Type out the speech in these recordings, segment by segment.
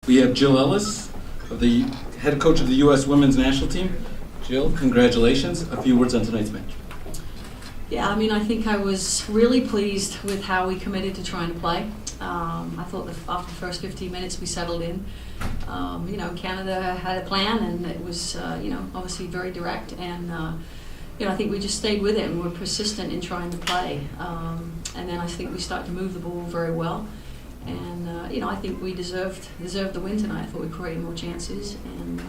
We have Jill Ellis, the head coach of the U.S. Women's National Team. Jill, congratulations. A few words on tonight's match. Yeah, I think I was really pleased with how we committed to trying to play. I thought that after the first 15 minutes we settled in. Canada had a plan, and it was, obviously very direct. And, I think we just stayed with it and were persistent in trying to play. And then I think we started to move the ball very well. And, I think we deserved the win tonight. I thought we created more chances. And,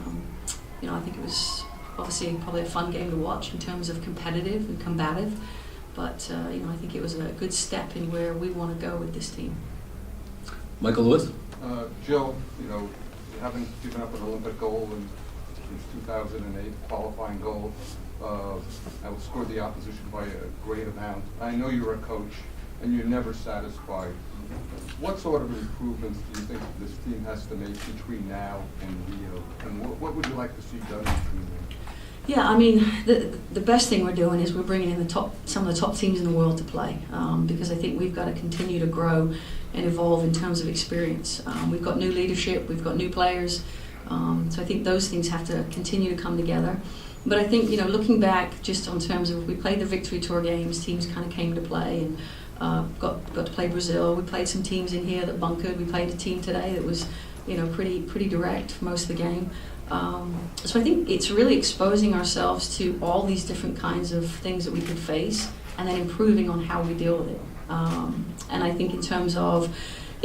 I think it was obviously probably a fun game to watch in terms of competitive and combative. But, I think it was a good step in where we want to go with this team. Michael Lewis? Jill, you haven't given up an Olympic goal since 2008, qualifying goal. Outscored the opposition by a great amount. I know you're a coach, and you're never satisfied. What sort of improvements do you think this team has to make between now and Rio? And what would you like to see done between them? Yeah, the best thing we're doing is we're bringing in some of the top teams in the world to play, because I think we've got to continue to grow and evolve in terms of experience. We've got new leadership, we've got new players, so I think those things have to continue to come together. But I think, looking back just on terms of, we played the Victory Tour games, teams kind of came to play and got to play Brazil. We played some teams in here that bunkered. We played a team today that was, pretty direct for most of the game. So I think it's really exposing ourselves to all these different kinds of things that we could face and then improving on how we deal with it. And I think in terms of,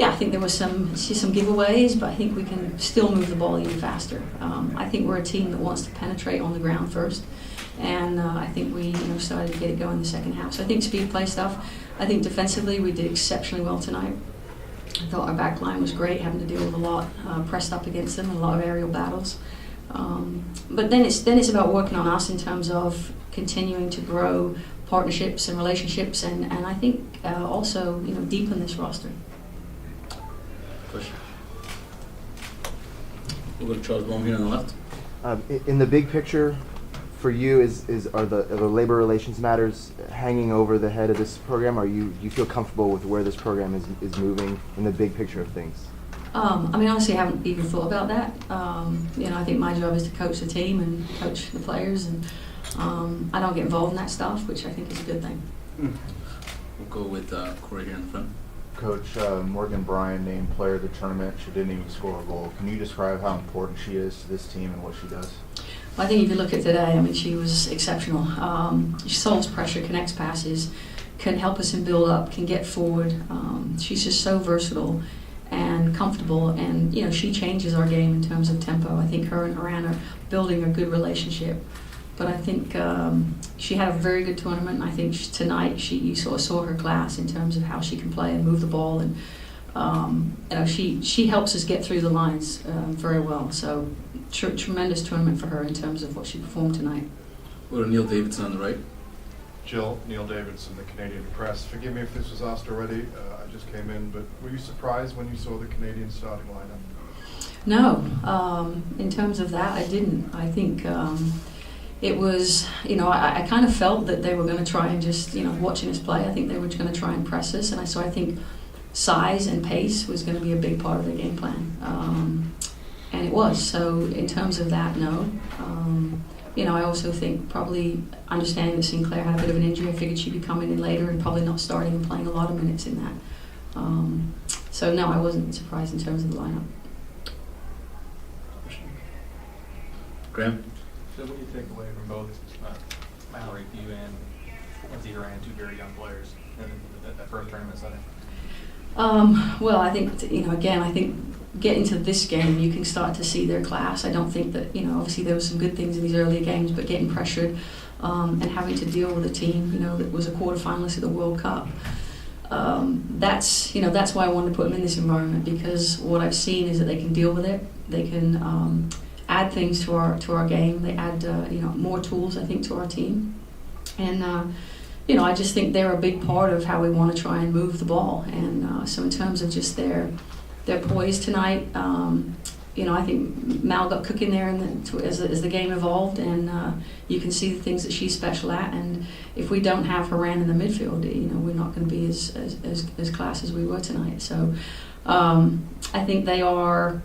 I think there was some giveaways, but I think we can still move the ball even faster. I think we're a team that wants to penetrate on the ground first, and I think we started to get it going in the second half. So I think speed play stuff. I think defensively we did exceptionally well tonight. I thought our back line was great, having to deal with a lot pressed up against them, a lot of aerial battles. But then it's about working on us in terms of continuing to grow partnerships and relationships, and I think also deepen this roster. Question. We'll go to Charles Bohm here on the left. In the big picture, for you, are the labor relations matters hanging over the head of this program? Do you feel comfortable with where this program is moving in the big picture of things? Honestly, I haven't even thought about that. I think my job is to coach the team and coach the players, and I don't get involved in that stuff, which I think is a good thing. We'll go with Corey here in the front. Coach, Morgan Bryan named player of the tournament. She didn't even score a goal. Can you describe how important she is to this team and what she does? Well, I think if you look at today, she was exceptional. She solves pressure, connects passes, can help us in build up, can get forward. She's just so versatile and comfortable, and she changes our game in terms of tempo. I think her and Iran are building a good relationship. But I think she had a very good tournament, and I think tonight you saw her class in terms of how she can play and move the ball, and she helps us get through the lines very well. So tremendous tournament for her in terms of what she performed tonight. We'll go to Neil Davidson on the right. Jill, Neil Davidson, the Canadian Press. Forgive me if this was asked already. I just came in, but were you surprised when you saw the Canadian starting lineup? No, in terms of that, I didn't. I think. It was, I kind of felt that they were going to try and just, watching us play, I think they were going to try and press us. And I think size and pace was going to be a big part of the game plan. And it was. So in terms of that, no. I also think probably understanding that Sinclair had a bit of an injury, I figured she'd be coming in later and probably not starting and playing a lot of minutes in that. So no, I wasn't surprised in terms of the lineup. Graham? So what do you take away from both Mallory, you and Lindsay Horan, two very young players in that first tournament setting? Well, I think, I think getting to this game, you can start to see their class. I don't think that, obviously there was some good things in these earlier games, but getting pressured and having to deal with a team, that was a quarterfinalist at the World Cup. That's why I wanted to put them in this environment, because what I've seen is that they can deal with it. They can add things to our game. They add more tools, I think, to our team, and I just think they're a big part of how we want to try and move the ball. And so in terms of just their poise tonight, I think Mal got cooking there as the game evolved, and you can see the things that she's special at. And if we don't have Horan in the midfield, we're not going to be as class as we were tonight. So I think they are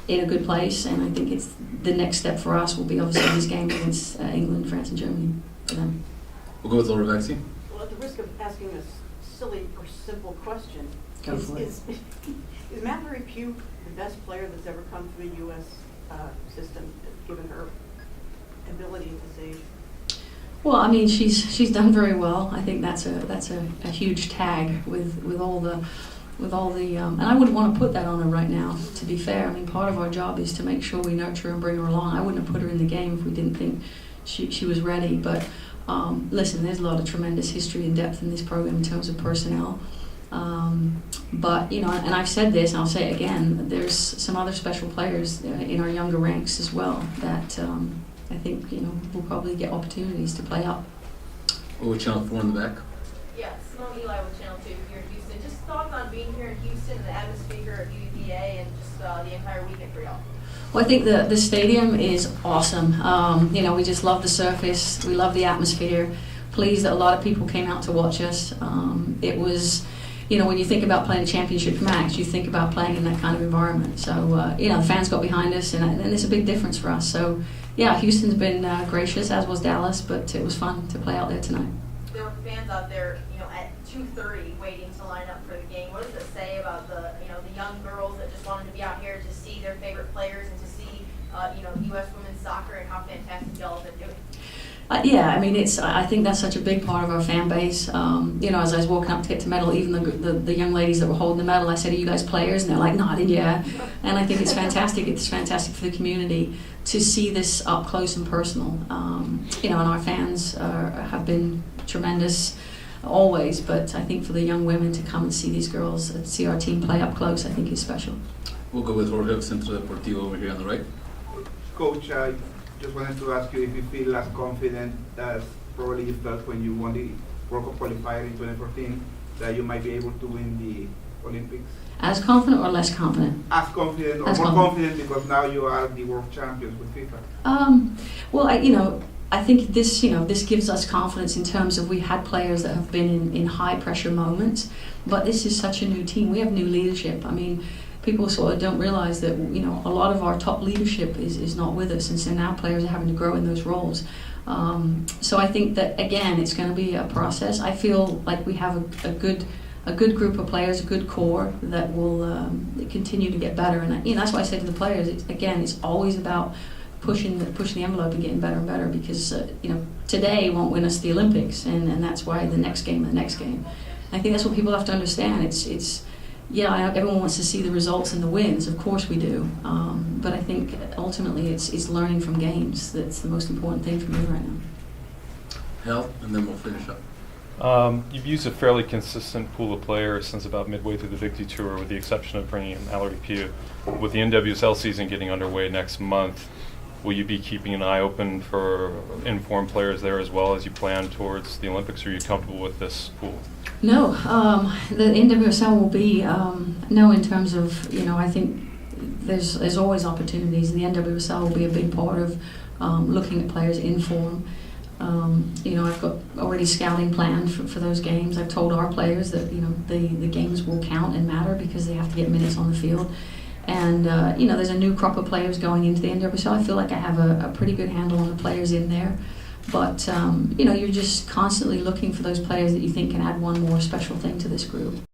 in a good place, and I think it's the next step for us will be obviously these games against England, France, and Germany for them. We'll go with Laura Vexi. Well, at the risk of asking a silly or simple question, Go for it. is Mallory Pugh the best player that's ever come through the U.S. System, given her ability at this age? Well, I mean, she's done very well. I think that's a huge tag with all the and I wouldn't want to put that on her right now. To be fair, I mean, part of our job is to make sure we nurture and bring her along. I wouldn't have put her in the game if we didn't think she was ready. But listen, there's a lot of tremendous history and depth in this program in terms of personnel. But you know, and I've said this, and I'll say it again. There's some other special players in our younger ranks as well that I think will probably get opportunities to play up. We'll go Channel 4 in the back. Yeah, Simone Eli with Channel 2 here in Houston. Just thoughts on being here in Houston, the atmosphere at BBVA, and just the entire weekend for y'all. Well, I think the stadium is awesome. We just love the surface. We love the atmosphere. Pleased that a lot of people came out to watch us. It was, when you think about playing a championship match, you think about playing in that kind of environment. So, the fans got behind us, and it's a big difference for us. So, yeah, Houston's been gracious, as was Dallas, but it was fun to play out there tonight. There were fans out there, at 2:30 waiting to line up for the game. What does it say about the young girls that just wanted to be out here to see their favorite players and to see, U.S. women's soccer and how fantastic y'all have been doing? Yeah, I mean, I think that's such a big part of our fan base. As I was walking up to get the medal, even the young ladies that were holding the medal, I said, "Are you guys players?" And they're like, "Nodding, yeah." And I think it's fantastic. It's fantastic for the community to see this up close and personal. And our fans have been tremendous always, but I think for the young women to come and see these girls, see our team play up close, I think is special. We'll go with Jorge of Centro Deportivo over here on the right. Coach, I just wanted to ask you if you feel as confident as probably you felt when you won the World Cup qualifier in 2014 that you might be able to win the Olympics? As confident or less confident? As confident or As more confident. because now you are the world champions with FIFA. I think this gives us confidence in terms of we had players that have been in high pressure moments, but this is such a new team. We have new leadership. I mean, people sort of don't realize that a lot of our top leadership is not with us, and so now players are having to grow in those roles. So I think that again, it's going to be a process. I feel like we have a good group of players, a good core that will continue to get better, and that's why I say to the players, it's always about pushing the envelope and getting better and better, because today won't win us the Olympics, and that's why the next game. I think that's what people have to understand. Everyone wants to see the results and the wins, of course we do, but I think ultimately it's learning from games that's the most important thing for me right now. Hal, and then we'll finish up. You've used a fairly consistent pool of players since about midway through the Victory Tour, with the exception of bringing in Mallory Pugh. With the NWSL season getting underway next month, will you be keeping an eye open for informed players there as well as you plan towards the Olympics, or are you comfortable with this pool? No, the NWSL will be, in terms of, I think there's always opportunities, and the NWSL will be a big part of looking at players in form. I've got already scouting planned for those games. I've told our players that, the games will count and matter because they have to get minutes on the field. And, there's a new crop of players going into the NWSL. I feel like I have a pretty good handle on the players in there. But, you're just constantly looking for those players that you think can add one more special thing to this group.